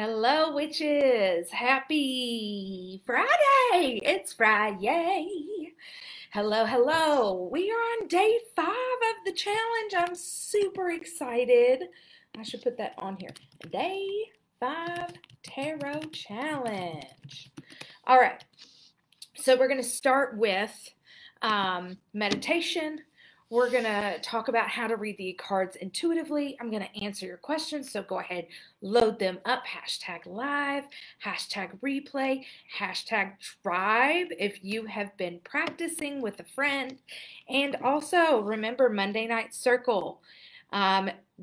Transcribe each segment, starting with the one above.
Hello, witches. Happy Friday. It's Friday. Hello, hello. We are on day 5 of the challenge. I'm super excited. I should put that on here. Day 5 Tarot Challenge. All right. So we're going to start with meditation. We're going to talk about how to read the cards intuitively. I'm going to answer your questions, so go ahead, load them up. Hashtag live, hashtag replay, hashtag tribe if you have been practicing with a friend. And also remember Monday Night Circle.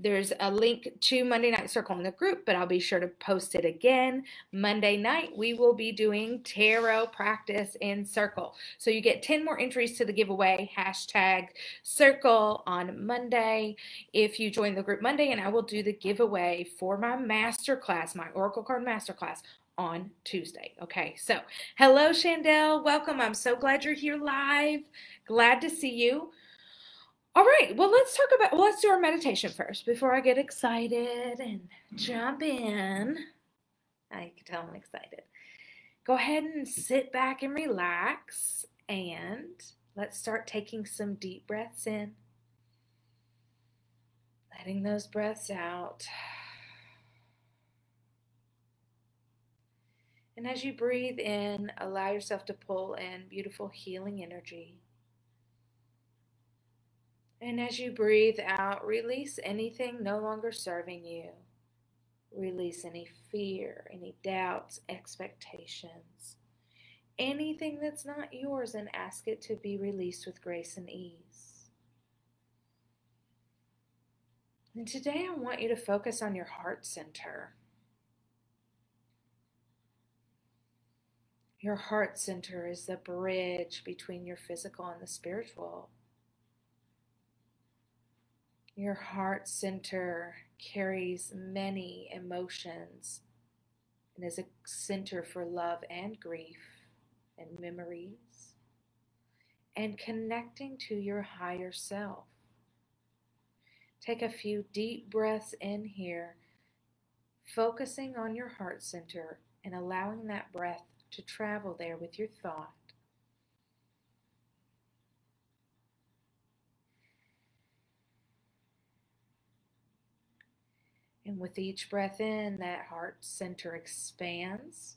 There's a link to Monday Night Circle in the group, but I'll be sure to post it again. Monday night, we will be doing tarot practice in Circle. So you get 10 more entries to the giveaway, hashtag Circle on Monday if you join the group Monday, and I will do the giveaway for my masterclass, my Oracle Card Masterclass on Tuesday. Okay, so hello, Chandel. Welcome. I'm so glad you're here live. Glad to see you. All right, well, let's do our meditation first before I get excited and jump in. I can tell I'm excited. Go ahead and sit back and relax, and let's start taking some deep breaths in, letting those breaths out. And as you breathe in, allow yourself to pull in beautiful healing energy. And as you breathe out, release anything no longer serving you. Release any fear, any doubts, expectations, anything that's not yours, and ask it to be released with grace and ease. And today I want you to focus on your heart center. Your heart center is the bridge between your physical and the spiritual. Your heart center carries many emotions and is a center for love and grief and memories and connecting to your higher self. Take a few deep breaths in here, focusing on your heart center and allowing that breath to travel there with your thought. And with each breath in, that heart center expands.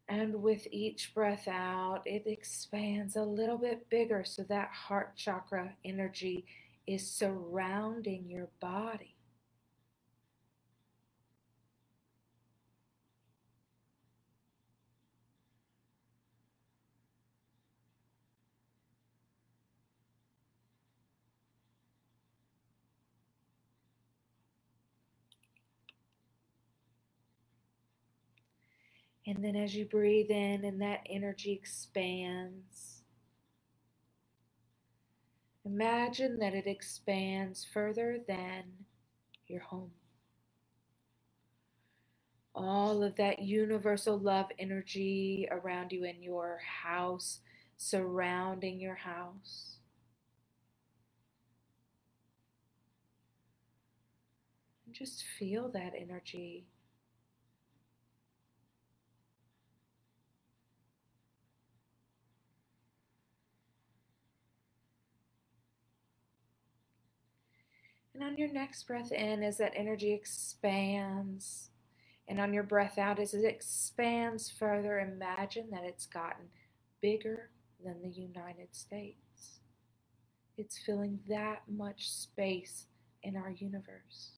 And with each breath out, it expands a little bit bigger so that heart chakra energy is surrounding your body. And then as you breathe in and that energy expands, imagine that it expands further than your home. All of that universal love energy around you in your house, surrounding your house. And just feel that energy. And on your next breath in, as that energy expands, and on your breath out, as it expands further, imagine that it's gotten bigger than the United States. It's filling that much space in our universe.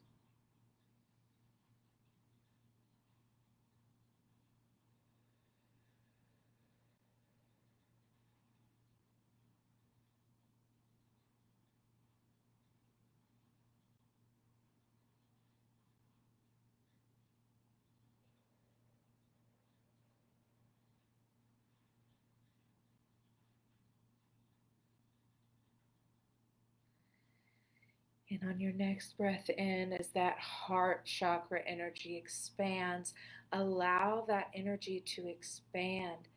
And on your next breath in, as that heart chakra energy expands, allow that energy to expand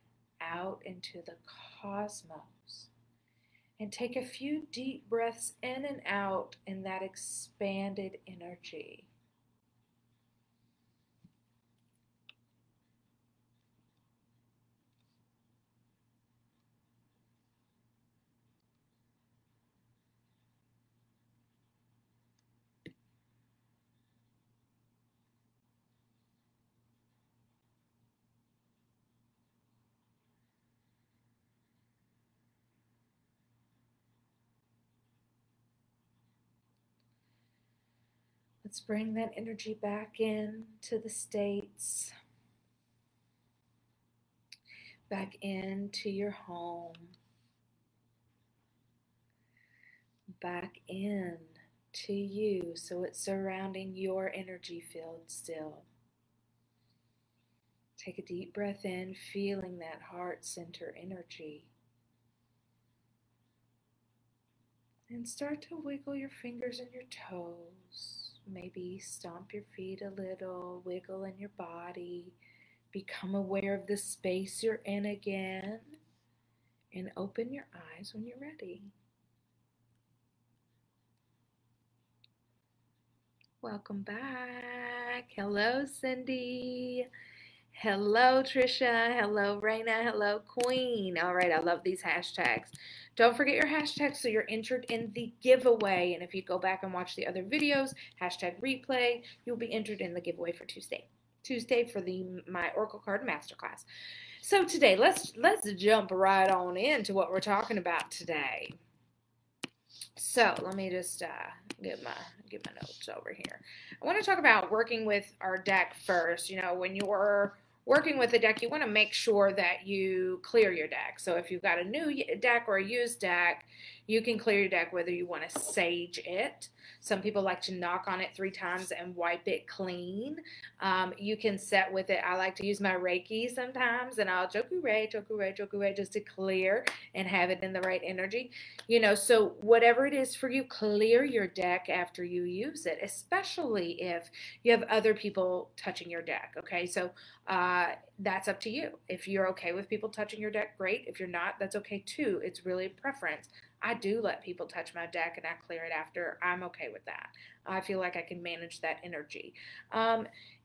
out into the cosmos. And take a few deep breaths in and out in that expanded energy. Let's bring that energy back in to the states, back into your home, back in to you, so it's surrounding your energy field still. Take a deep breath in, feeling that heart center energy. And start to wiggle your fingers and your toes. Maybe stomp your feet a little, wiggle in your body. Become aware of the space you're in again. And open your eyes when you're ready. Welcome back. Hello, Cindy. Hello, Trisha. Hello, Raina. Hello, Queen. All right, I love these hashtags. Don't forget your hashtags so you're entered in the giveaway. And if you go back and watch the other videos, hashtag replay, you'll be entered in the giveaway for Tuesday. Tuesday for my Oracle Card Masterclass. So today, let's jump right on into what we're talking about today. So let me just get my notes over here. I want to talk about working with our deck first. You know, when you're working with a deck, you want to make sure that you clear your deck. So if you've got a new deck or a used deck, you can clear your deck whether you want to sage it. Some people like to knock on it 3 times and wipe it clean. You can set with it. I like to use my Reiki sometimes, and I'll joku-rei just to clear and have it in the right energy. You know, so whatever it is for you, clear your deck after you use it, especially if you have other people touching your deck, okay? So that's up to you. If you're okay with people touching your deck, great. If you're not, that's okay too. It's really a preference. I do let people touch my deck and I clear it after. I'm okay with that. I feel like I can manage that energy.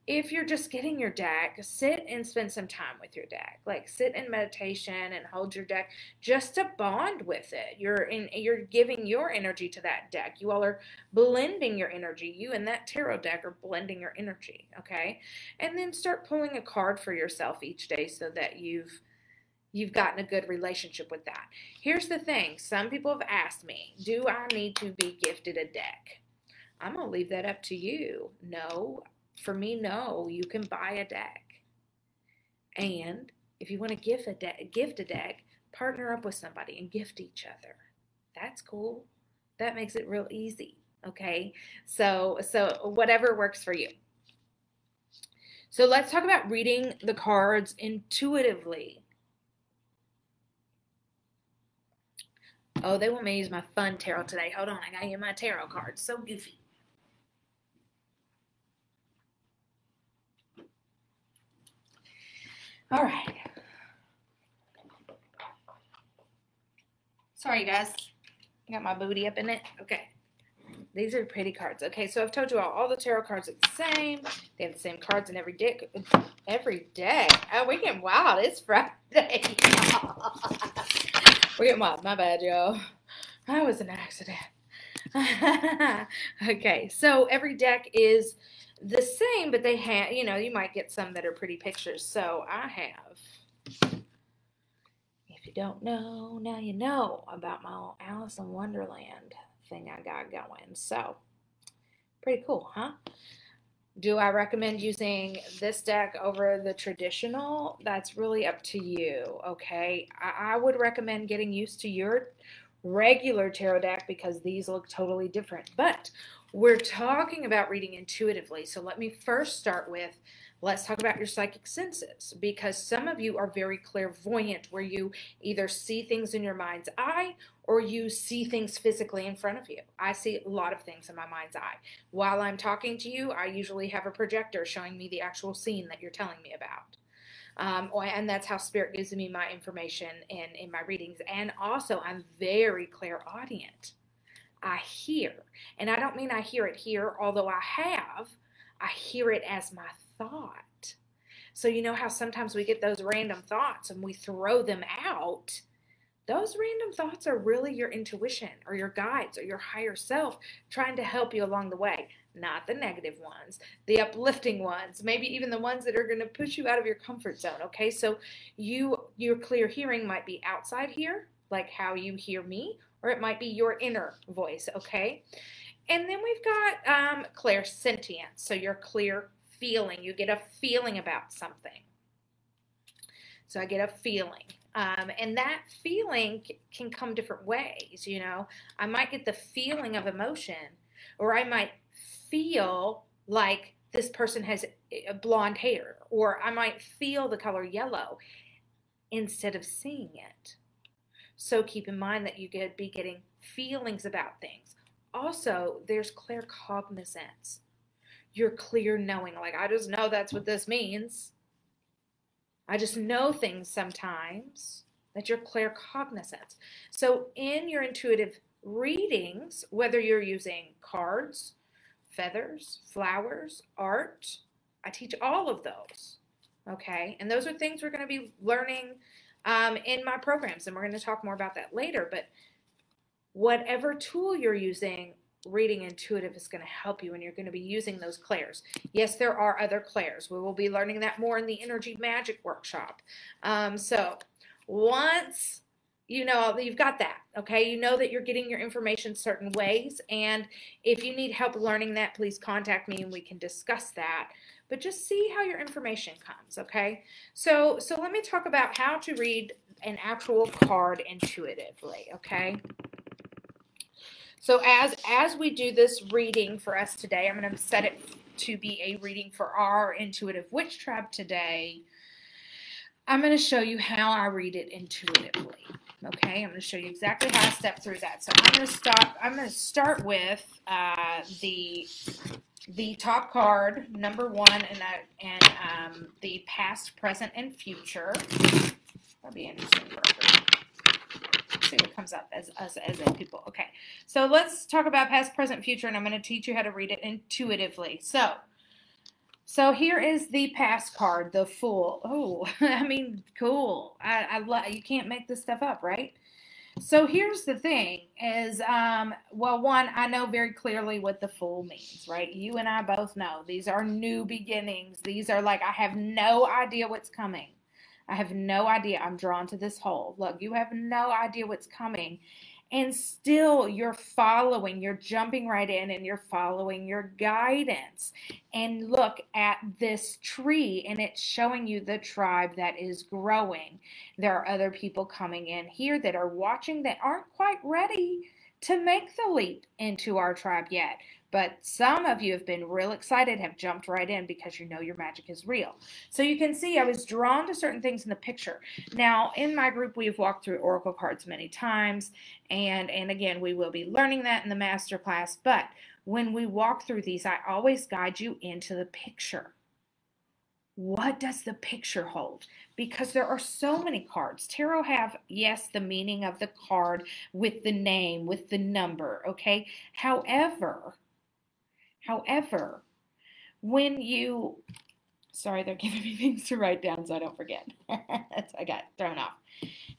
If you're just getting your deck, sit and spend some time with your deck. Like sit in meditation and hold your deck just to bond with it. You're giving your energy to that deck. You all are blending your energy. You and that tarot deck are blending your energy, okay? And then start pulling a card for yourself each day so that you've gotten a good relationship with that. Here's the thing. Some people have asked me, do I need to be gifted a deck? I'm going to leave that up to you. No. For me, no. You can buy a deck. And if you want to gift a deck, partner up with somebody and gift each other. That's cool. That makes it real easy. Okay? So whatever works for you. So let's talk about reading the cards intuitively. Oh, they want me to use my fun tarot today. Hold on, I gotta get my tarot cards. So goofy. All right. Sorry, guys. I got my booty up in it. Okay. These are pretty cards. Okay, so I've told you all the tarot cards are the same. They have the same cards in every deck. Every day. Oh, we're getting wild. It's Friday. We're getting wild. My bad, y'all. That was an accident. Okay, so every deck is the same, but they have, you know, you might get some that are pretty pictures. So I have, if you don't know, now you know about my Alice in Wonderland thing I got going. So, pretty cool, huh? Do I recommend using this deck over the traditional? That's really up to you, okay? I would recommend getting used to your regular tarot deck because these look totally different. But we're talking about reading intuitively. So let me first start with, let's talk about your psychic senses, because some of you are very clairvoyant, where you either see things in your mind's eye or you see things physically in front of you. I see a lot of things in my mind's eye. While I'm talking to you, I usually have a projector showing me the actual scene that you're telling me about. And that's how Spirit gives me my information in my readings. And also, I'm very clairaudient. I hear. And I don't mean I hear it here, although I hear it as my thought. So you know how sometimes we get those random thoughts and we throw them out? Those random thoughts are really your intuition or your guides or your higher self trying to help you along the way. Not the negative ones, the uplifting ones, maybe even the ones that are going to push you out of your comfort zone, okay? So your clear hearing might be outside here, like how you hear me, or it might be your inner voice, okay? And then we've got clairsentience, so your clear feeling. You get a feeling about something. So I get a feeling. And that feeling can come different ways, you know. I might get the feeling of emotion, or I might feel like this person has blonde hair, or I might feel the color yellow instead of seeing it. So keep in mind that you could be getting feelings about things. Also, there's claircognizance. You're clear knowing, like, I just know that's what this means. I just know things sometimes. That you're claircognizant. So in your intuitive readings, whether you're using cards, feathers, flowers, art, I teach all of those. Okay, and those are things we're going to be learning in my programs, and we're going to talk more about that later. But whatever tool you're using, reading intuitive is going to help you, and you're going to be using those clairs. Yes, there are other clairs. We will be learning that more in the energy magic workshop. So once you know you've got that, okay, you know that you're getting your information certain ways, and if you need help learning that, please contact me and we can discuss that. But just see how your information comes, okay? So let me talk about how to read an actual card intuitively, okay? So as we do this reading for us today, I'm going to set it to be a reading for our intuitive witch tribe today. I'm going to show you how I read it intuitively. Okay, I'm going to show you exactly how I step through that. So I'm going to start with the top card, number 1, and the past, present, and future. That'll be interesting for everyone. See what comes up as a people. Okay, so let's talk about past, present, future, and I'm going to teach you how to read it intuitively. So here is the past card, the Fool. Oh, I mean, cool. I love. You can't make this stuff up, right? So here's the thing: is well, one, I know very clearly what the Fool means, right? You and I both know these are new beginnings. These are like I have no idea what's coming. I have no idea. I'm drawn to this hole. Look, you have no idea what's coming. And still you're following, you're jumping right in and you're following your guidance. And look at this tree and it's showing you the tribe that is growing. There are other people coming in here that are watching that aren't quite ready to make the leap into our tribe yet. But some of you have been real excited, have jumped right in because you know your magic is real. So you can see I was drawn to certain things in the picture. Now, in my group, we've walked through oracle cards many times. And again, we will be learning that in the master class. But when we walk through these, I always guide you into the picture. What does the picture hold? Because there are so many cards. Tarot have, yes, the meaning of the card with the name, with the number, okay? However, when you, sorry, they're giving me things to write down so I don't forget. I got thrown off.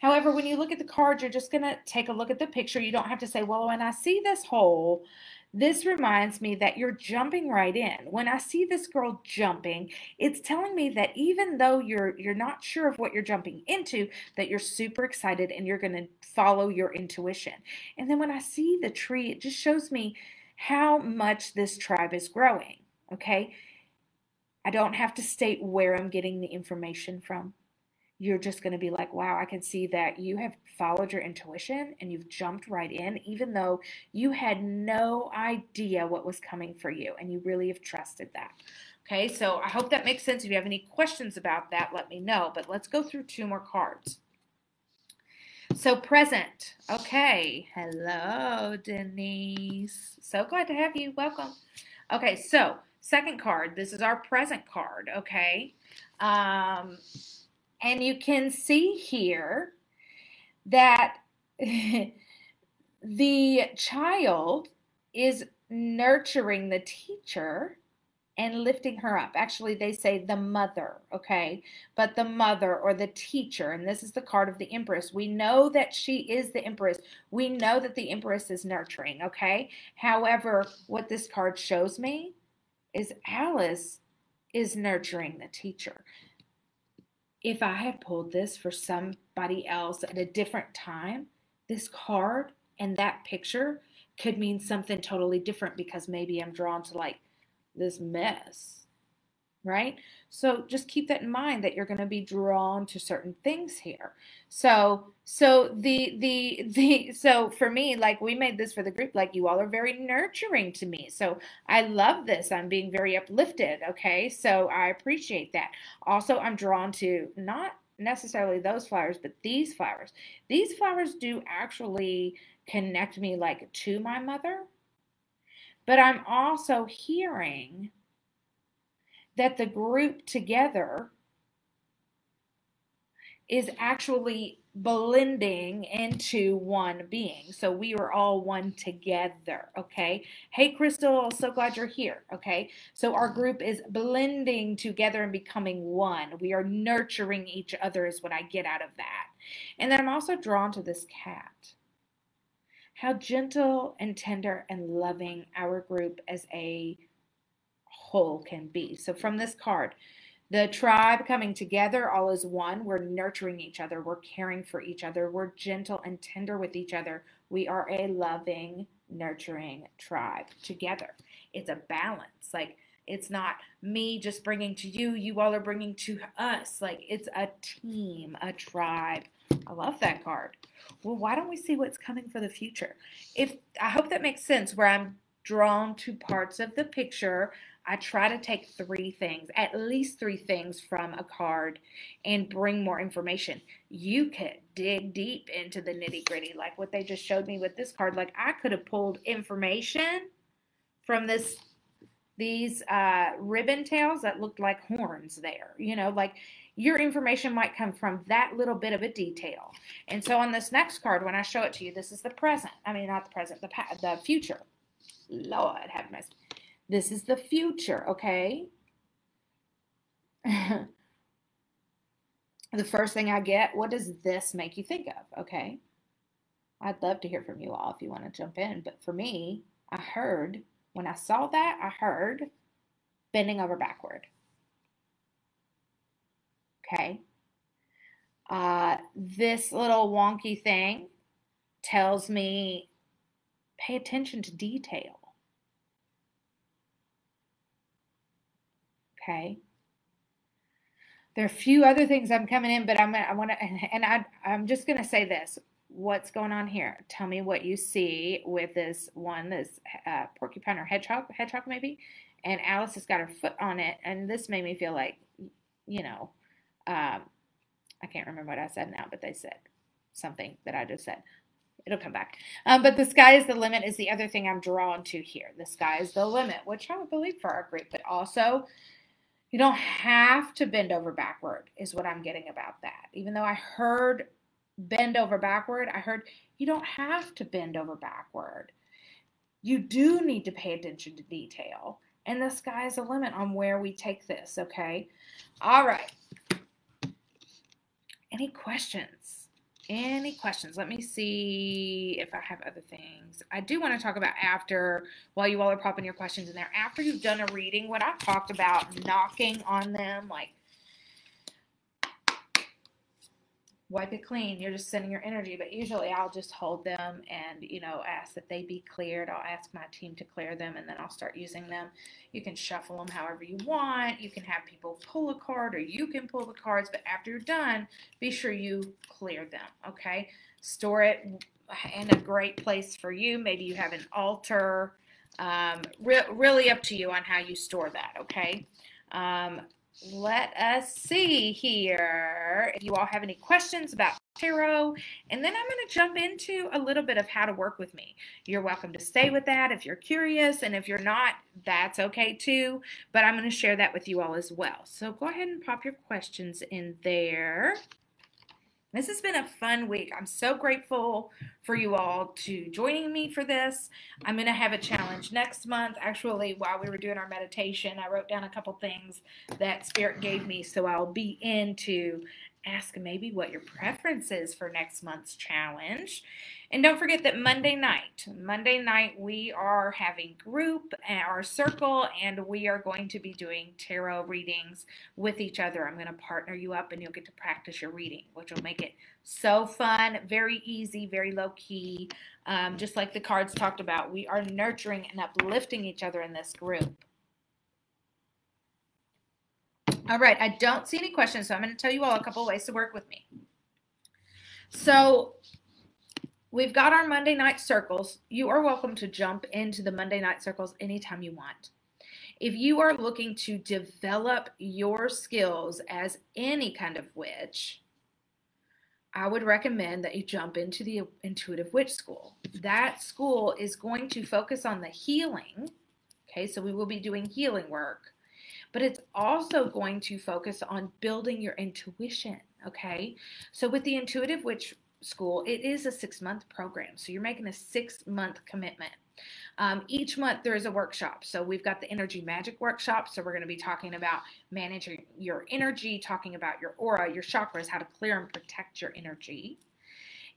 However, when you look at the card, you're just going to take a look at the picture. You don't have to say, well, when I see this hole, this reminds me that you're jumping right in. When I see this girl jumping, it's telling me that even though you're not sure of what you're jumping into, that you're super excited and you're going to follow your intuition. And then when I see the tree, it just shows me how much this tribe is growing, okay? I don't have to state where I'm getting the information from. You're just going to be like, wow, I can see that you have followed your intuition and you've jumped right in, even though you had no idea what was coming for you, and you really have trusted that. Okay, so I hope that makes sense. If you have any questions about that, let me know. But let's go through 2 more cards. So present. Okay. Hello, Denise. So glad to have you. Welcome. Okay, so second card. This is our present card, okay? And you can see here that the child is nurturing the teacher and lifting her up. Actually, they say the mother, okay? But the mother or the teacher, and this is the card of the Empress. We know that she is the Empress. We know that the Empress is nurturing, okay? However, what this card shows me is Alice is nurturing the teacher. If I had pulled this for somebody else at a different time, this card and that picture could mean something totally different because maybe I'm drawn to like this mess, right? So just keep that in mind that you're going to be drawn to certain things here. So for me, like we made this for the group, like you all are very nurturing to me. So I love this. I'm being very uplifted, okay? So I appreciate that. Also, I'm drawn to not necessarily those flowers, but these flowers. These flowers do actually connect me like to my mother, but I'm also hearing that the group together is actually blending into one being. So we are all one together, okay? Hey, Crystal, so glad you're here, okay? So our group is blending together and becoming one. We are nurturing each other is what I get out of that. And then I'm also drawn to this cat. How gentle and tender and loving our group as a whole can be. So from this card, the tribe coming together, all is one. We're nurturing each other. We're caring for each other. We're gentle and tender with each other. We are a loving, nurturing tribe together. It's a balance. Like, it's not me just bringing to you. You all are bringing to us. Like, it's a team, a tribe. I love that card. Well, why don't we see what's coming for the future? I hope that makes sense where I'm drawn to parts of the picture. I try to take three things, at least three things from a card and bring more information. You could dig deep into the nitty gritty, like what they just showed me with this card. Like I could have pulled information from these ribbon tails that looked like horns there. You know, like your information might come from that little bit of a detail. And so on this next card, when I show it to you, this is the present. I mean, not the present, the future. Lord have mercy. This is the future, okay? The first thing I get, what does this make you think of, okay? I'd love to hear from you all if you want to jump in. But for me, when I saw that, I heard bending over backward. Okay? This little wonky thing tells me pay attention to detail. Okay. There are a few other things I'm coming in, but I'm just gonna say this. What's going on here? Tell me what you see with this porcupine or hedgehog maybe. And Alice has got her foot on it, and this made me feel like, you know, I can't remember what I said now, but they said something that I just said. It'll come back. But the sky is the limit is the other thing I'm drawn to here. The sky is the limit, which I would believe for our group, but also you don't have to bend over backward is what I'm getting about that. Even though I heard bend over backward, I heard you don't have to bend over backward. You do need to pay attention to detail. And the sky is the limit on where we take this, okay? All right. Any questions? Any questions? Let me see if I have other things. I do want to talk about while you all are popping your questions in there, after you've done a reading, what I talked about, knocking on them, like wipe it clean. You're just sending your energy, but usually I'll just hold them and, ask that they be cleared. I'll ask my team to clear them, and then I'll start using them. You can shuffle them however you want. You can have people pull a card, or you can pull the cards, but after you're done, be sure you clear them, okay? Store it in a great place for you. Maybe you have an altar. Really up to you on how you store that, okay? Let us see here if you all have any questions about tarot, and then I'm going to jump into a little bit of how to work with me. You're welcome to stay with that if you're curious, and if you're not, that's okay too, but I'm going to share that with you all as well. So go ahead and pop your questions in there. This has been a fun week. I'm so grateful for you all to joining me for this. I'm going to have a challenge next month. Actually, while we were doing our meditation, I wrote down a couple things that Spirit gave me, so I'll be into ask maybe what your preference is for next month's challenge. And don't forget that Monday night we are having group, our circle, and we are going to be doing tarot readings with each other. I'm going to partner you up and you'll get to practice your reading, which will make it so fun, very easy, very low key. Just like the cards talked about, we are nurturing and uplifting each other in this group. All right, I don't see any questions, so I'm going to tell you all a couple ways to work with me. So we've got our Monday night circles. You are welcome to jump into the Monday night circles anytime you want. If you are looking to develop your skills as any kind of witch, I would recommend that you jump into the Intuitive Witch School. That school is going to focus on the healing. Okay, so we will be doing healing work, but it's also going to focus on building your intuition. Okay, so with the Intuitive Witch School, it is a 6-month program, so you're making a 6-month commitment. Each month there is a workshop. So we've got the energy magic workshop. So we're going to be talking about managing your energy, talking about your aura, your chakras, how to clear and protect your energy.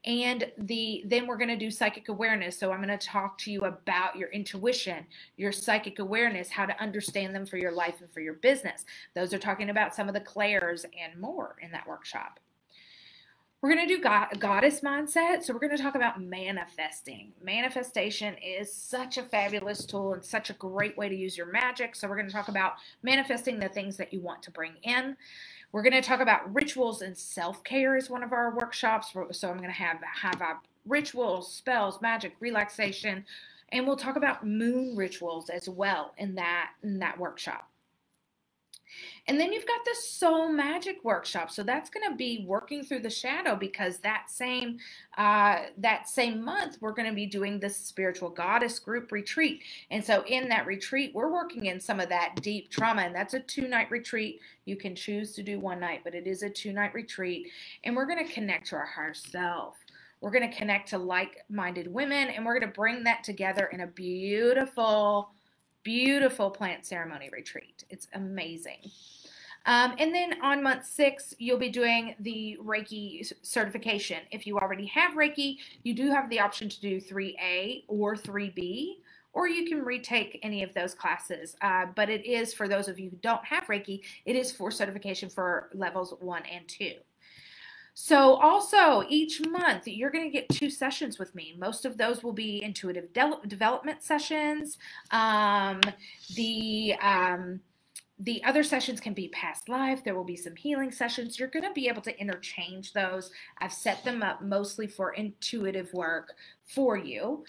And then we're going to do psychic awareness. So I'm going to talk to you about your intuition, your psychic awareness, how to understand them for your life and for your business. Those are talking about some of the clairs and more in that workshop. We're going to do goddess mindset. So we're going to talk about manifesting. Manifestation is such a fabulous tool and such a great way to use your magic. So we're going to talk about manifesting the things that you want to bring in. We're going to talk about rituals and self-care is one of our workshops. So I'm going to have rituals, spells, magic, relaxation, and we'll talk about moon rituals as well in that workshop. And then you've got the Soul Magic workshop. So that's going to be working through the shadow, because that same month we're going to be doing this spiritual goddess group retreat. And so in that retreat, we're working in some of that deep trauma, and that's a 2-night retreat. You can choose to do 1 night, but it is a 2-night retreat. And we're going to connect to our higher self. We're going to connect to like-minded women, and we're going to bring that together in a beautiful plant ceremony retreat. It's amazing. And then on month 6, you'll be doing the Reiki certification. If you already have Reiki, you do have the option to do 3A or 3B, or you can retake any of those classes. But it is, for those of you who don't have Reiki, it is for certification for levels 1 and 2. So also each month you're going to get 2 sessions with me. Most of those will be intuitive development sessions. The other sessions can be past life. There will be some healing sessions. You're going to be able to interchange those. I've set them up mostly for intuitive work for you.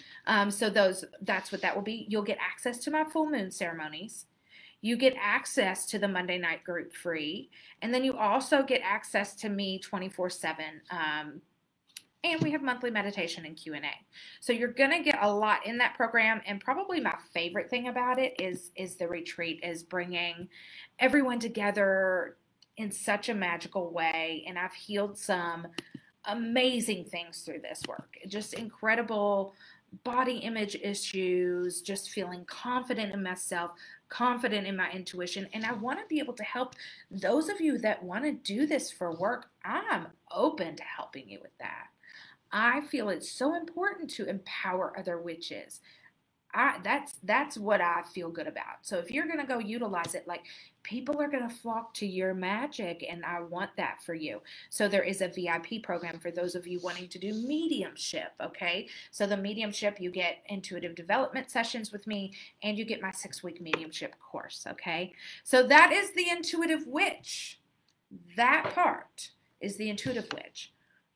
So that's what that will be. You'll get access to my full moon ceremonies. You get access to the Monday night group free. And then you also get access to me 24/7. And we have monthly meditation and Q&A. So you're going to get a lot in that program. And probably my favorite thing about it is the retreat, is bringing everyone together in such a magical way. And I've healed some amazing things through this work. Just incredible body image issues, just feeling confident in myself, confident in my intuition. And I want to be able to help those of you that want to do this for work. I'm open to helping you with that. I feel it's so important to empower other witches. That's what I feel good about. So if you're going to go utilize it, like, people are going to flock to your magic, and I want that for you. So there is a VIP program for those of you wanting to do mediumship, okay? So the mediumship, you get intuitive development sessions with me, and you get my 6-week mediumship course, okay? So that is the Intuitive Witch. That part is the Intuitive Witch.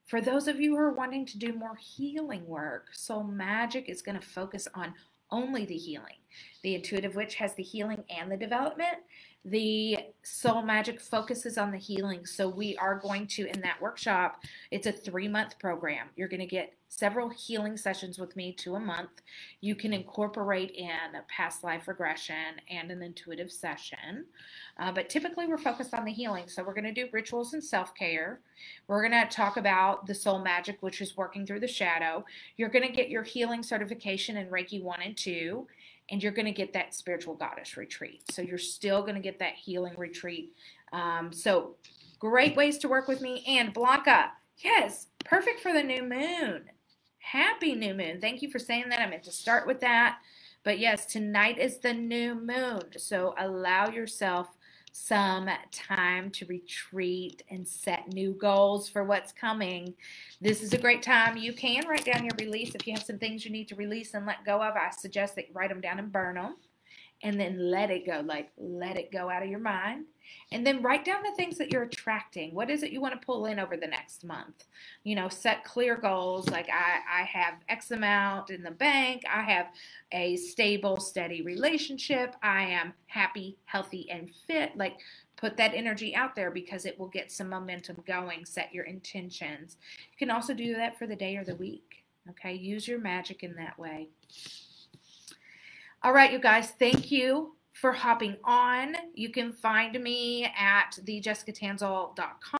For those of you who are wanting to do more healing work, Soul Magic is going to focus on only the healing. The Intuitive Witch has the healing and the development. The Soul Magic focuses on the healing. So we are going to, in that workshop, it's a 3-month program. You're going to get several healing sessions with me, 2 a month. You can incorporate in a past life regression and an intuitive session. But typically we're focused on the healing. So we're going to do rituals and self-care. We're going to talk about the Soul Magic, which is working through the shadow. You're going to get your healing certification in Reiki 1 and 2. And you're going to get that spiritual goddess retreat. So you're still going to get that healing retreat. So Great ways to work with me. And Blanca, yes, perfect for the new moon. Happy new moon. Thank you for saying that. I meant to start with that. But yes, tonight is the new moon. So allow yourself some time to retreat and set new goals for what's coming. This is a great time. You can write down your release. If you have some things you need to release and let go of, I suggest that you write them down and burn them. And then let it go, like let it go out of your mind. And then write down the things that you're attracting. What is it you want to pull in over the next month? You know, set clear goals like I have X amount in the bank. I have a stable, steady relationship. I am happy, healthy, and fit. Like put that energy out there because it will get some momentum going. Set your intentions. You can also do that for the day or the week. Okay, use your magic in that way. All right, you guys, thank you for hopping on. You can find me at thejessicatanselle.com.